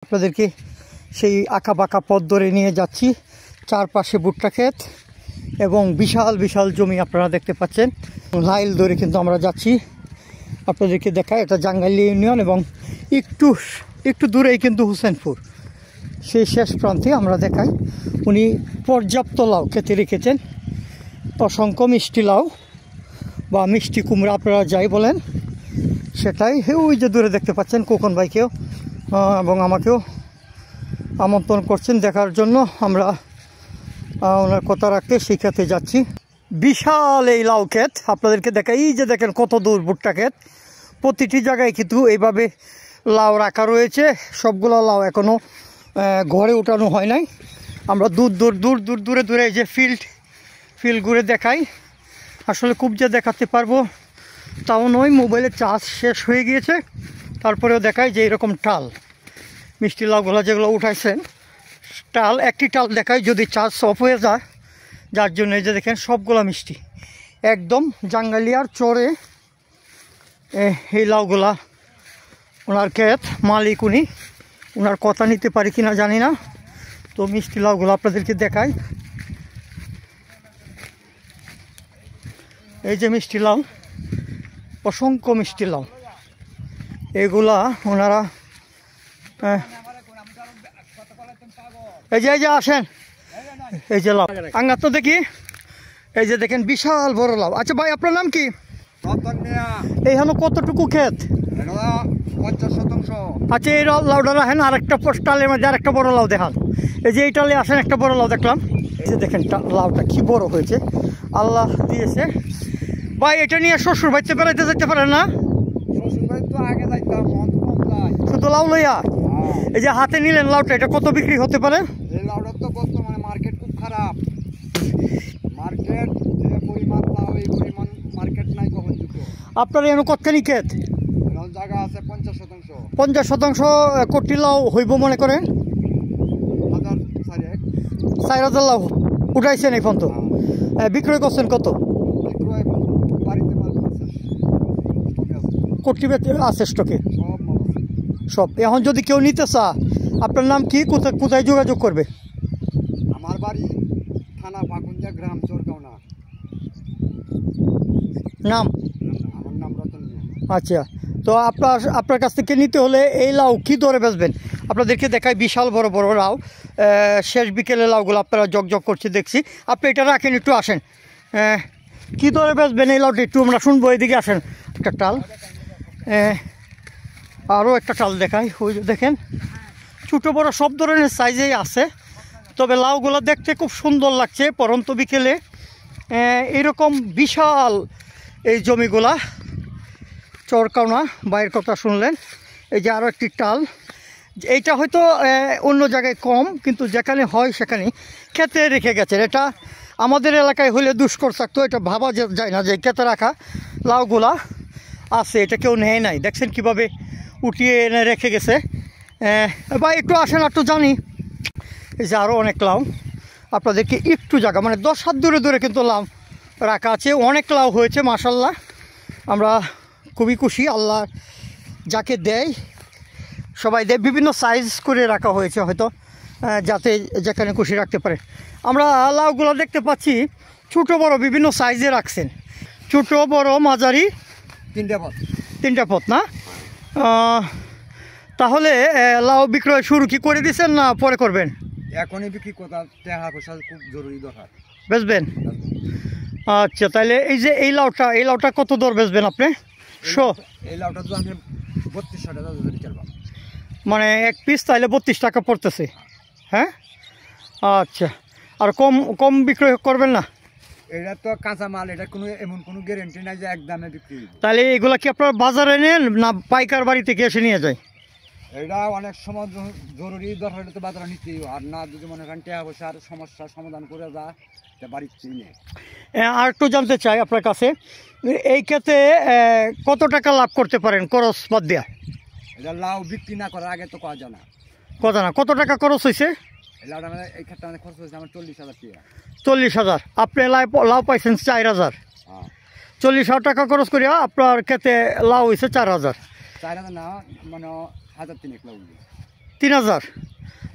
আপনাদেরকে সেই আঁকা বাঁকা পথ ধরে নিয়ে যাচ্ছি। চারপাশে ভুট্টা ক্ষেত এবং বিশাল বিশাল জমি আপনারা দেখতে পাচ্ছেন। লাইল ধরে কিন্তু আমরা যাচ্ছি। আপনাদেরকে দেখায় এটা জাঙ্গাইলী ইউনিয়ন এবং একটু একটু দূরেই কিন্তু হুসেনপুর, সেই শেষ প্রান্তে আমরা দেখাই। উনি পর্যাপ্ত লাউ খেতে রেখেছেন, অসংখ্য মিষ্টি লাউ বা মিষ্টি কুমড়া আপনারা যাই বলেন সেটাই। ওই যে দূরে দেখতে পাচ্ছেন খোকন ভাইকেও এবং আমাকেও আমন্ত্রণ করছেন দেখার জন্য। আমরা ওনার কথা রাখতে সেই ক্ষেতে যাচ্ছি। বিশাল এই লাউ ক্ষেত আপনাদেরকে দেখাই। এই যে দেখেন কত দূর ভুট্টা ক্ষেত, প্রতিটি জায়গায় কিন্তু এইভাবে লাউ রাখা রয়েছে। সবগুলো লাউ এখনও ঘরে উঠানো হয় নাই। আমরা দূর দূর দূর দূর দূরে দূরে এই যে ফিল্ড ঘুরে দেখাই। আসলে খুব যে দেখাতে পারবো তাও নয়, মোবাইলের চার্জ শেষ হয়ে গিয়েছে। তারপরেও দেখায় যে এরকম টাল মিষ্টি লাউগুলো যেগুলো উঠাইছেন, টাল একটি টাল দেখায় যদি চার্জ অফ হয়ে যায়, যার জন্য এই যে দেখেন সবগুলো মিষ্টি একদম জাঙ্গালিয়ার চরে এই লাউগুলা। ওনার ক্ষেত মালিক উনি, ওনার কথা নিতে পারি কিনা জানি না। তো মিষ্টি লাউগুলো আপনাদেরকে দেখাই। এই যে মিষ্টি লাউ, অসংখ্য মিষ্টি লাউ এগুলা ওনারা এই যে আসেন, এই যে লাউ আঙ্গার তো দেখি। এই যে দেখেন বিশাল বড় লাউ। আচ্ছা ভাই আপনার নাম কি? এই হলো কতটুকু ক্ষেত? 50 শতাংশ। আচ্ছা এই লাউটা রাখেন, আরেকটা টালের মধ্যে আরেকটা বড় লাউ দেখান। এই যে এই টালে আসেন, একটা বড় লাউ দেখলাম। এই যে দেখেন লাউটা কি বড় হয়েছে, আল্লাহ দিয়েছে। ভাই এটা নিয়ে শ্বশুর বাড়িতে বেড়াইতে যেতে পারেন না? শ্বশুর বাড়ি তো আগে যাইতাম, শুধু লাউ লইয়া। এই যে হাতে নিলেন লাউটা, এটা কত বিক্রি হতে পারে? এই লাউটার তো বর্তমানে মার্কেট খুব খারাপ। মার্কেট যে পরিমাণ লাউ, এই পরিমাণ মার্কেট নাই কখন যুক্ত। আপনার এখানে কতখানি ক্ষেত? জায়গা আছে 50 শতাংশ। 50 শতাংশ কোটি লাউ হইব মনে করেন? 4,000 লাউ উঠাইছেন এই পর্যন্ত। বিক্রয় করছেন কত? কোটি আছে স্টকে সব। এখন যদি কেউ নিতে চা, আপনার নাম কি, কোথায় যোগাযোগ করবে? আমার বাড়ি থানা ফাগুঞ্জা, গ্রাম চরগাঁওনা। নাম? আমার নাম রতন মিয়া। আচ্ছা, তো আপনার কাছ থেকে নিতে হলে এই লাউ কী দরে বেচবেন? আপনাদেরকে দেখায় বিশাল বড় বড় লাউ। শেষ বিকেলে লাউগুলো আপনারা জগ করছে দেখছি। আপনি এটা রাখেন, একটু আসেন। কী দরে বেচবেন এই লাউটা একটু আমরা শুনবো। এদিকে আসেন, একটা টাল, আরও একটা টাল দেখাই। ওই দেখেন ছোটো বড় সব ধরনের সাইজেই আছে। তবে লাউগুলো দেখতে খুব সুন্দর লাগছে পরন্ত বিকেলে। এরকম বিশাল এই জমিগুলা চরকাওনা বাইরের কথা শুনলেন। এই যে আরও একটি টাল, এইটা হয়তো অন্য জায়গায় কম, কিন্তু যেখানে হয় সেখানে খেতে রেখে গেছে। এটা আমাদের এলাকায় হলে দুষ্কর থাকতো, এটা ভাবা যায় না যে খেতে রাখা লাউগুলা আছে, এটা কেউ নেয় নাই। দেখছেন কিভাবে উঠিয়ে এনে রেখে গেছে। বা একটু আসেন, একটু জানি। এই যে আরও অনেক লাউ আপনাদেরকে একটু জায়গা মানে 10 হাত দূরে দূরে কিন্তু লাউ রাখা আছে। অনেক লাউ হয়েছে মাশাল্লাহ। আমরা খুবই খুশি, আল্লাহ যাকে দেয় সবাই দেয়। বিভিন্ন সাইজ করে রাখা হয়েছে হয়তো, যাতে যেখানে খুশি রাখতে পারে। আমরা লাউগুলো দেখতে পাচ্ছি ছোটো বড় বিভিন্ন সাইজে রাখছেন, ছোটো বড় মাঝারি, তিনটা পথ না? তাহলে লাউ বিক্রয় শুরু কি করে দিচ্ছেন না পরে করবেন? এখনই বিক্রি কথা, টাকা পয়সা খুব জরুরি দরকার। বেচবেন? আচ্ছা, তাহলে এই যে এই লাউটা কত দর বেচবেন আপনি? এই লাউটা তো আমি 32 টাকা মানে এক পিস তাহলে 32 টাকা পড়তেছে। হ্যাঁ, আচ্ছা। আর কম বিক্রয় করবেন না? এটা তো কাঁচা মাল, এটা কোনো এমন কোনো গ্যারেন্টি নাই যে একদমে বিক্রি। তাহলে এগুলা কি আপনার বাজারে নেন না পাইকার বাড়ি থেকে এসে নিয়ে যায়? এটা অনেক সময় জরুরি দরকার তো বাজারে নিতেই, আর না যদি মনে করেন টাকা পয়সার সমস্যার সমাধান করে যায় বাড়িতেই নেই। আর একটু জানতে চাই আপনার কাছে, এই ক্ষেত্রে কত টাকা লাভ করতে পারেন খরচ বাদ দেওয়া? এটা লাউ বিক্রি না করার আগে তো করা যায় না। কত টাকা খরচ হয়েছে? এই ক্ষেত্রে খরচ হয়েছে আমার 40,000 টাকা। 40,000? আপনি লাউ পাইছেন 4,000? 40,000 টাকা খরচ করিয়া আপনার ক্ষেত্রে লাউ হয়েছে 4,000? 4,000 না, মানে 1,000 লাউ। 3000,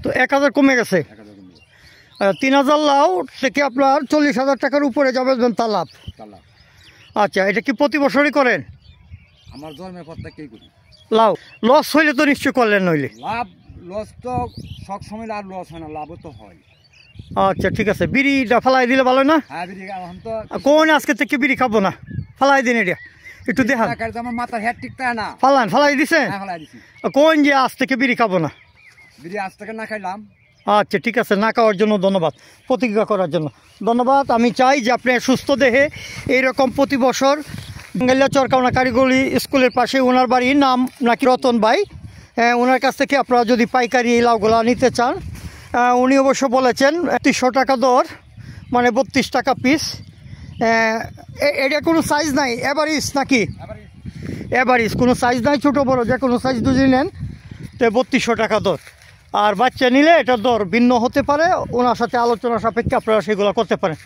তো 1000 কমে গেছে। 1000 কমে গেছে। 3000 লাউ থেকে আপনার 40,000 টাকার উপরে যাবে তা লাভ। তালা আচ্ছা, এটা কি প্রতি বছরই করেন? আমার জন্মের পর থেকেই করি। লাউ লস হইলে তো নিশ্চয় করলেন, নইলে? লাভ লস তো সব সময় আর লস হয় না, লাভও তো হয়। আচ্ছা ঠিক আছে, বিড়িটা ফালাই দিলে ভালো না? হ্যাঁ বিড়ি এখন তো কোন আজকে থেকে বিড়ি খাবো না, ফালাই দিন এটা একটু দেখান। টাকার তো আমার মাথার হেড ঠিক থাকে না। ফালাই দিছেন? হ্যাঁ ফেলাই দিছি। কোন যে আজ থেকে বিড়ি খাবো না? বিড়ি আজ থেকে না খাইলাম। আচ্ছা ঠিক আছে, না খাওয়ার জন্য ধন্যবাদ, প্রতিজ্ঞা করার জন্য ধন্যবাদ। আমি চাই যে আপনি সুস্থ দেহে এইরকম প্রতি বছর টাঙ্গাইল চরকাওনা কারিগরি স্কুলের পাশে ওনার বাড়ির নাম নাকি রতন ভাই, ওনার কাছ থেকে আপনারা যদি পাইকারি এই লাউগুলা নিতে চান, উনি অবশ্য বলেছেন 300 টাকা দর, মানে 32 টাকা পিস। এটা কোনো সাইজ নাই, এভারেজ নাকি? এভারেজ কোনো সাইজ নাই, ছোটো বড়ো যে কোনো সাইজ যদি নেন তো 3200 টাকা দর। আর বাচ্চা নিলে এটা দর ভিন্ন হতে পারে, ওনার সাথে আলোচনা সাপেক্ষে আপনারা সেগুলো করতে পারেন।